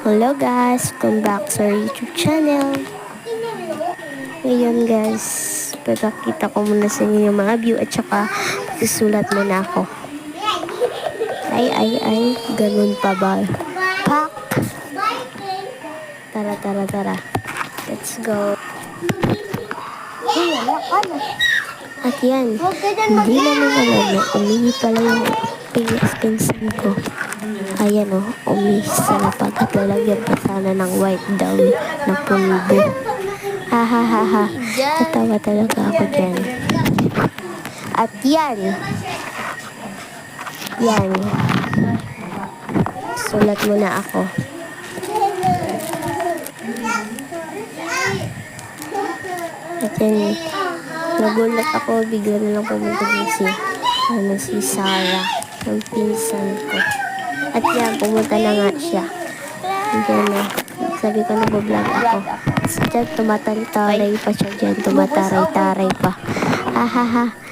Hello guys, welcome back sa our YouTube channel. Ngayon guys, papakita ko muna sa inyo yung mga view at saka susulat muna ako. Ay, ganun pa ba? Pak! Tara. Let's go. At yan, hindi namin alam na umingi pala yung pinsan ko. Ayan o, umisa na pagkatalagyan pa sana ng white down na pulbo. Ha. Natawa talaga ako dyan. At yan. Sulat muna ako. At yan, nagulat ako, bigla na lang pumunta din si Sarah, yung pinsan ko. At yan, pumunta na nga siya. Diyan na, sabi ko nag-vlog ako. So dyan, tumataray pa siya dyan, tumataray-taray pa. Ha.